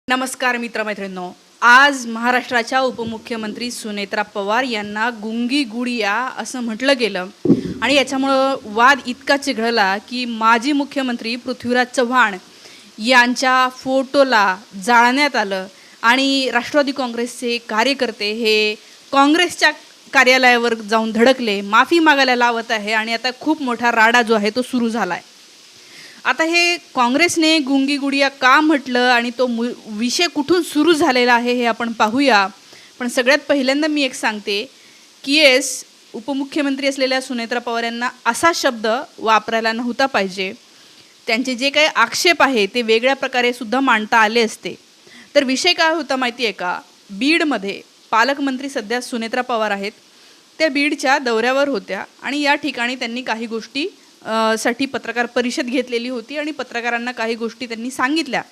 नमस्कार मित्रमैत्रिणींनो. आज महाराष्ट्राच्या उपमुख्यमंत्री सुनेत्रा पवार यांना गुंगी गुडिया असं म्हटलं गेलं आणि याच्यामुळं वाद इतका चिघळला की माजी मुख्यमंत्री पृथ्वीराज चव्हाण यांच्या फोटोला जाळण्यात आलं आणि राष्ट्रवादी काँग्रेसचे कार्यकर्ते हे काँग्रेसच्या कार्यालयावर जाऊन धडकले, माफी मागायला लावत आहे आणि आता खूप मोठा राडा जो आहे तो सुरू झाला आहे. आता हे काँग्रेसने गुंगी गुडिया का म्हटलं आणि तो विषय कुठून सुरू झालेला आहे हे आपण पाहूया. पण सगळ्यात पहिल्यांदा मी एक सांगते की उपमुख्यमंत्री असलेल्या सुनेत्रा पवार यांना असा शब्द वापरायला नव्हता पाहिजे. त्यांचे जे काही आक्षेप आहे ते वेगळ्या प्रकारे सुद्धा मांडता आले असते. तर विषय काय होता माहिती आहे का? बीडमध्ये पालकमंत्री सध्या सुनेत्रा पवार आहेत, त्या बीडच्या दौऱ्यावर होत्या आणि या ठिकाणी त्यांनी काही गोष्टी साठी पत्रकार परिषद घेतलेली होती आणि पत्रकारांना काही गोष्टी त्यांनी सांगितल्या.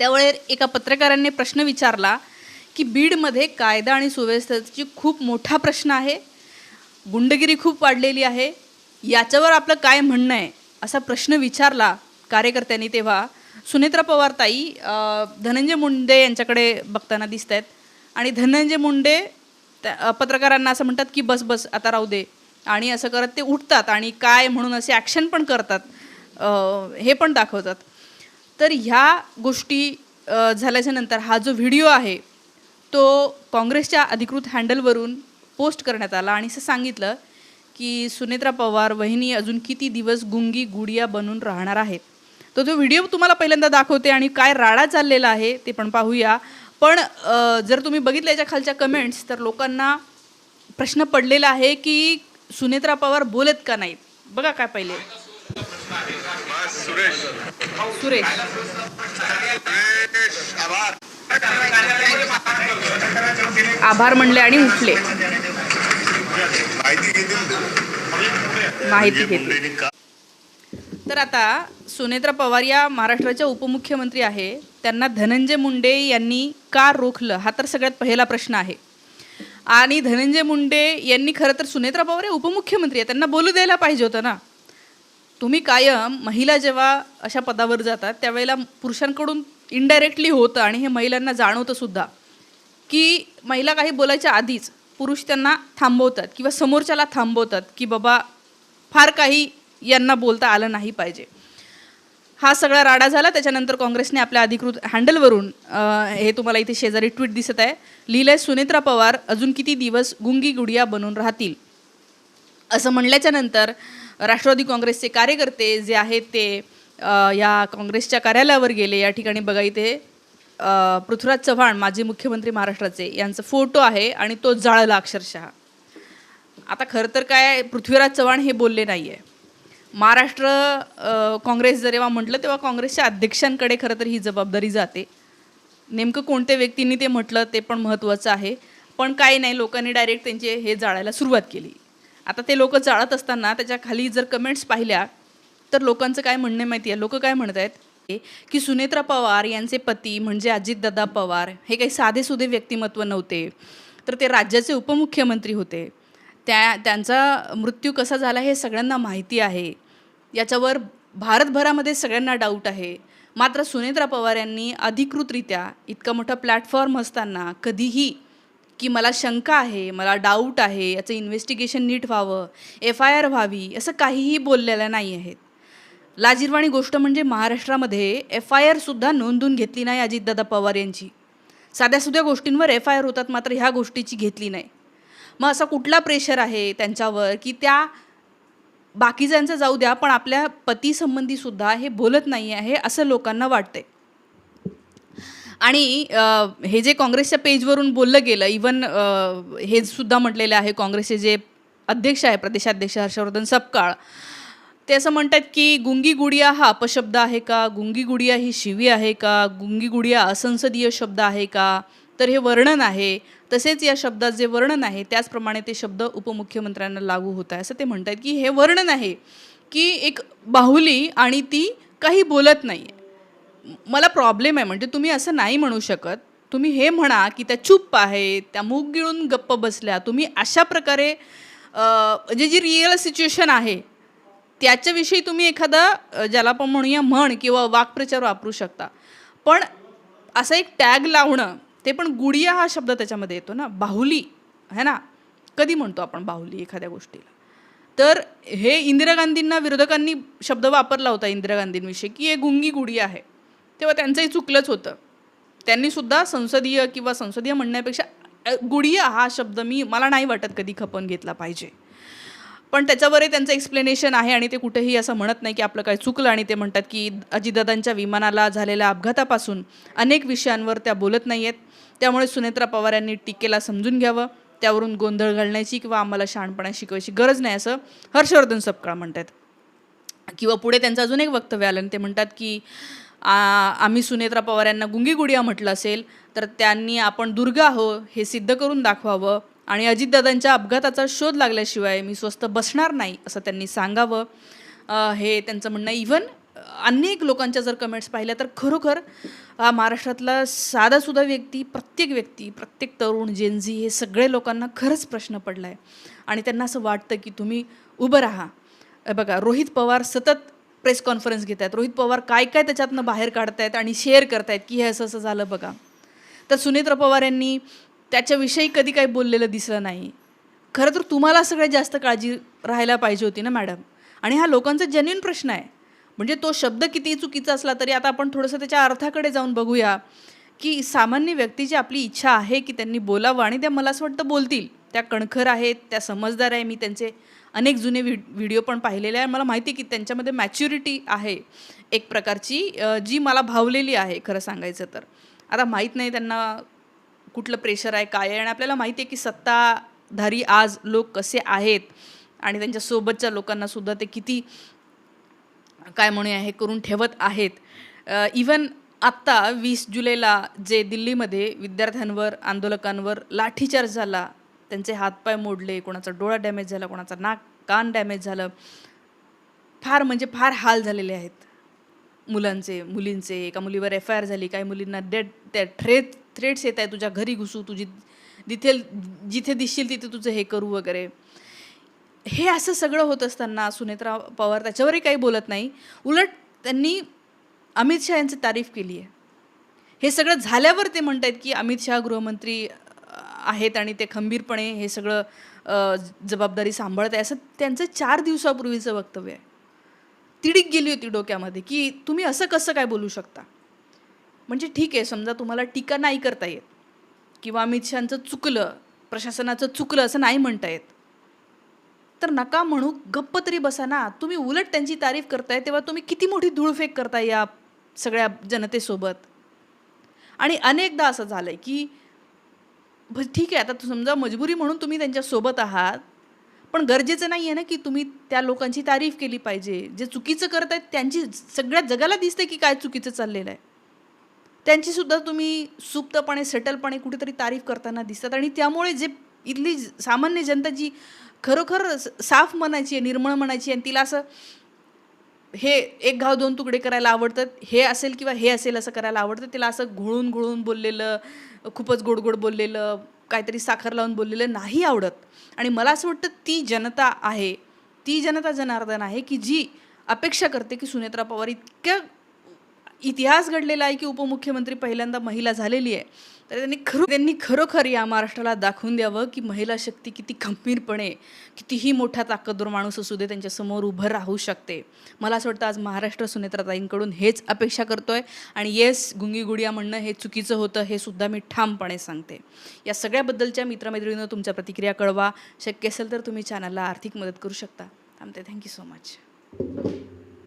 त्यावेळी एका पत्रकारांनी प्रश्न विचारला की बीडमध्ये कायदा आणि सुव्यवस्थेची खूप मोठा प्रश्न आहे, गुंडगिरी खूप वाढलेली आहे, याच्यावर आपलं काय म्हणणं आहे असा प्रश्न विचारला कार्यकर्त्यांनी. तेव्हा सुनेत्रा पवार ताई धनंजय मुंडे यांच्याकडे बघताना दिसत आहेत आणि धनंजय मुंडे पत्रकारांना असं म्हणतात की बस बस आता राहू दे, आणि असं करत ते उठतात आणि काय म्हणून असे ॲक्शन पण करतात, हे पण दाखवतात. तर ह्या गोष्टी झाल्याच्या नंतर हा जो व्हिडिओ आहे तो काँग्रेसच्या अधिकृत हँडलवरून पोस्ट करण्यात आला आणि असं सांगितलं की सुनेत्रा पवार वहिनी अजून किती दिवस गुंगी गुडिया बनून राहणार आहेत. तो व्हिडिओ तुम्हाला पहिल्यांदा दाखवते आणि काय राडा चाललेला आहे ते पण पाहूया. पण जर तुम्ही बघितलं याच्या खालच्या कमेंट्स तर लोकांना प्रश्न पडलेला आहे की सुनेत्रा पवार बोलत का नाहीत. बघा काय पहिले. सुरेश आभार म्हणले आणि उठले, माहिती घेतली. तर आता सुनेत्रा पवार या महाराष्ट्राच्या उपमुख्यमंत्री आहे, त्यांना धनंजय मुंडे यांनी का रोखलं हा तर सगळ्यात पहिला प्रश्न आहे. आणि धनंजय मुंडे यांनी खरं तर सुनेत्रा पवार हे उपमुख्यमंत्री आहे, त्यांना बोलू द्यायला पाहिजे होतं ना. तुम्ही कायम महिला जेव्हा अशा पदावर जातात त्यावेळेला पुरुषांकडून इनडायरेक्टली होतं आणि हे महिलांना जाणवतं सुद्धा की महिला काही बोलायच्या आधीच पुरुष त्यांना थांबवतात किंवा समोरच्याला थांबवतात की बाबा फार काही यांना बोलता आलं नाही पाहिजे. हा सगळा राडा झाला. त्याच्यानंतर काँग्रेसने आपल्या अधिकृत हँडलवरून हे तुम्हाला इथे शेजारी ट्विट दिसत आहे, लिहिलंय सुनेत्रा पवार अजून किती दिवस गुंगी गुडिया बनून राहतील. असं म्हणल्याच्या नंतर राष्ट्रवादी काँग्रेसचे कार्यकर्ते जे आहेत ते या काँग्रेसच्या कार्यालयावर गेले. या ठिकाणी बघा इथे पृथ्वीराज चव्हाण माजी मुख्यमंत्री महाराष्ट्राचे यांचा फोटो आहे आणि तो जाळला अक्षरशः. आता खरं तर काय पृथ्वीराज चव्हाण हे बोलले नाही आहे. महाराष्ट्र काँग्रेस जेव्हा म्हटलं तेव्हा काँग्रेसच्या अध्यक्षांकडे खरं तर ही जबाबदारी जाते. नेमकं कोणत्या व्यक्तींनी ते म्हटलं ते पण महत्त्वाचं आहे. पण काही नाही, लोकांनी डायरेक्ट त्यांचे हे जाळायला सुरुवात केली. आता ते लोक जाळत असताना त्याच्या खाली जर कमेंट्स पाहिल्या तर लोकांचं काय म्हणणं माहिती आहे. लोक काय म्हणत आहेत की सुनेत्रा पवार यांचे पती म्हणजे अजितदादा पवार हे काही साधेसुधे व्यक्तिमत्व नव्हते, तर ते राज्याचे उपमुख्यमंत्री होते. त्यांचा मृत्यू कसा झाला हे सगळ्यांना माहिती आहे. याच्यावर भारतभरामध्ये सगळ्यांना डाऊट आहे. मात्र सुनेत्रा पवार यांनी अधिकृतरित्या इतका मोठा प्लॅटफॉर्म असताना कधीही की मला शंका आहे, मला डाऊट आहे, याचं इन्व्हेस्टिगेशन नीट व्हावं, FIR व्हावी असं काहीही बोललेलं नाही आहेत. लाजिरवाणी गोष्ट म्हणजे महाराष्ट्रामध्ये FIR सुद्धा नोंदवून घेतली नाही अजितदादा पवार यांची. साध्यासुध्या गोष्टींवर FIR होतात, मात्र ह्या गोष्टीची घेतली नाही. मग असा कुठला प्रेशर आहे त्यांच्यावर की त्या बाकीच्यांचं जाऊ द्या पण आपल्या पतीसंबंधी सुद्धा हे बोलत नाही आहे असं लोकांना वाटतंय. आणि हे जे काँग्रेसच्या पेजवरून बोललं गेलं, इवन हे सुद्धा म्हटलेलं आहे काँग्रेसचे जे अध्यक्ष आहे प्रदेशाध्यक्ष हर्षवर्धन सपकाळ, ते असं म्हणतात की गुंगी गुडिया हा अपशब्द आहे का, गुंगी गुडिया ही शिवी आहे का, गुंगी गुडिया असंसदीय शब्द आहे का, तर हे वर्णन आहे. तसेच या शब्दात जे वर्णन आहे त्याचप्रमाणे ते शब्द उपमुख्यमंत्र्यांना लागू होत आहे असं ते म्हणतात की हे वर्णन आहे की एक बाहुली आणि ती काही बोलत नाही आहे. मला प्रॉब्लेम आहे, म्हणजे तुम्ही असं नाही म्हणू शकत. तुम्ही हे म्हणा की त्या चुप आहेत, त्या मूग गिळून गप्प बसल्या. तुम्ही अशा प्रकारे म्हणजे जी रिअल सिच्युएशन आहे त्याच्याविषयी तुम्ही एखादा ज्याला आपण म्हणूया म्हण किंवा वाक्प्रचार वापरू शकता. पण असा एक टॅग लावणं, ते पण गुडिया हा शब्द त्याच्यामध्ये येतो ना, बाहुली है ना, कधी म्हणतो आपण बाहुली एखाद्या गोष्टीला. तर हे इंदिरा गांधींना विरोधकांनी शब्द वापरला होता इंदिरा गांधींविषयी की हे गुंगी गुडिया आहे, तेव्हा त्यांचंही चुकलंच होतं. त्यांनी सुद्धा संसदीय म्हणण्यापेक्षा गुडिया हा शब्द मला नाही वाटत कधी खपवून घेतला पाहिजे. पण त्याच्यावरही त्यांचं एक्सप्लेनेशन आहे आणि ते कुठेही असं म्हणत नाही की आपलं काय चुकलं. आणि ते म्हणतात की अजितदादांच्या विमानाला झालेल्या अपघातापासून अनेक विषयांवर त्या बोलत नाही आहेत, त्यामुळे सुनेत्रा पवार यांनी टीकेला समजून घ्यावं, त्यावरून गोंधळ घालण्याची किंवा आम्हाला शहाणपणा शिकवायची गरज नाही, असं हर्षवर्धन सपकाळ म्हणतात. किंवा पुढे त्यांचं अजून एक वक्तव्य आलं आणि ते म्हणतात की आम्ही सुनेत्रा पवार यांना गुंगी गुडिया म्हटलं असेल तर त्यांनी आपण दुर्गा हो हे सिद्ध करून दाखवावं आणि अजितदादांच्या अपघाताचा शोध लागल्याशिवाय मी स्वस्थ बसणार नाही असं त्यांनी सांगावं. हे त्यांचं म्हणणं. इव्हन अनेक लोकांच्या जर कमेंट्स पाहिल्या तर खरोखर महाराष्ट्रातला साधासुद्धा प्रत्येक तरुण जेनझी हे सगळे लोकांना खरंच प्रश्न पडला आहे आणि त्यांना असं वाटतं की तुम्ही उभं राहा. बघा, रोहित पवार सतत प्रेस कॉन्फरन्स घेत आहेत, रोहित पवार काय त्याच्यातनं बाहेर काढतायत आणि शेअर करतायत की हे असं झालं बघा. तर सुनेत्रा पवार यांनी त्याच्याविषयी कधी काही बोललेलं दिसलं नाही. खरं तर तुम्हाला सगळ्यात जास्त काळजी राहायला पाहिजे होती ना मॅडम. आणि हा लोकांचा जेन्युइन प्रश्न आहे. म्हणजे तो शब्द किती चुकीचा असला तरी आता आपण थोडंसं त्याच्या अर्थाकडे जाऊन बघूया की सामान्य व्यक्तीची आपली इच्छा आहे की त्यांनी बोलावं आणि त्या मला असं वाटतं बोलतील. त्या कणखर आहेत, त्या समजदार आहे. मी त्यांचे अनेक जुने व्हिडिओ पण पाहिलेले आहे. मला माहिती आहे की त्यांच्यामध्ये मॅच्युरिटी आहे एक प्रकारची, जी मला भावलेली आहे खरं सांगायचं तर. आता माहीत नाही त्यांना कुठलं प्रेशर आहे काय आहे. आणि आपल्याला माहिती आहे की सत्ताधारी आज लोक कसे आहेत आणि त्यांच्यासोबतच्या लोकांनासुद्धा ते किती काय म्हणूया हे करून ठेवत आहेत. इवन आत्ता 20 जुलैला जे दिल्लीमध्ये विद्यार्थ्यांवर आंदोलकांवर लाठीचार्ज झाला, त्यांचे हातपाय मोडले, कोणाचा डोळा डॅमेज झाला, कोणाचा नाक कान डॅमेज झालं, फार हाल झालेले आहेत मुलांचे मुलींचे. एका मुलीवर FIR झाली, काही मुलींना थ्रेट्स येत आहे, तुझ्या घरी घुसू, जिथे दिसशील तिथे तुझं हे करू वगैरे. हे असं सगळं होत असताना सुनेत्रा पवार त्याच्यावरही काही बोलत नाही. उलट त्यांनी अमित शहा यांची तारीफ केली आहे. हे सगळं झाल्यावर ते म्हणत आहेत की अमित शहा गृहमंत्री आहेत आणि ते खंबीरपणे हे सगळं जबाबदारी सांभाळत आहे, असं त्यांचं 4 दिवसापूर्वीचं वक्तव्य आहे. तिडीक गेली होती डोक्यामध्ये की तुम्ही असं कसं काय बोलू शकता. म्हणजे ठीक आहे, समजा तुम्हाला टीका नाही करता येत किंवा अमित शहांचं चुकलं, प्रशासनाचं चुकलं असं नाही म्हणता येत, तर नका म्हणू, गप्प तरी बसा ना. तुम्ही उलट त्यांची तारीफ करताय तेव्हा तुम्ही किती मोठी धूळफेक करताय या सगळ्या जनतेसोबत. आणि अनेकदा असं झालंय की ठीक आहे, आता समजा मजबुरी म्हणून तुम्ही त्यांच्यासोबत आहात, पण गरजेचं नाही आहे ना की तुम्ही त्या लोकांची तारीफ केली पाहिजे. जे चुकीचं करत आहेत त्यांची सगळ्या जगाला दिसते की काय चुकीचं चाललेलं आहे, त्यांचीसुद्धा तुम्ही सुप्तपणे सेटलपणे कुठेतरी तारीफ करताना दिसतात. आणि त्यामुळे जे इथली सामान्य जनता जी खरोखर साफ मनाची आहे, निर्मळ मनाची आहे, आणि तिला असं हे एक घाव दोन तुकडे करायला आवडतं, हे असेल किंवा हे असेल असं करायला आवडतं, तिला असं घोळून बोललेलं, खूपच गोड बोललेलं, काहीतरी साखर लावून बोललेलं नाही आवडत. आणि मला असं वाटतं ती जनता आहे, ती जनता जनार्दन आहे की जी अपेक्षा करते की सुनेत्रा पवार इतक्या इतिहास घडलेला आहे की उपमुख्यमंत्री पहिल्यांदा महिला झालेली आहे, तर त्यांनी खरोखर या महाराष्ट्राला दाखवून द्यावं की महिला शक्ती किती खंबीरपणे, कितीही मोठ्या ताकदवर माणूस असू दे त्यांच्यासमोर उभं राहू शकते. मला असं वाटतं आज महाराष्ट्र सुनेत्राताईंकडून हेच अपेक्षा करतोय. आणि येस, गुंगी गुडिया म्हणणं हे चुकीचं होतं, हे सुद्धा मी ठामपणे सांगते. या सगळ्याबद्दलच्या मित्रमैत्रिणींनो तुमच्या प्रतिक्रिया कळवा. शक्य असेल तर तुम्ही चॅनलला आर्थिक मदत करू शकता. थांबते. Thank you so much.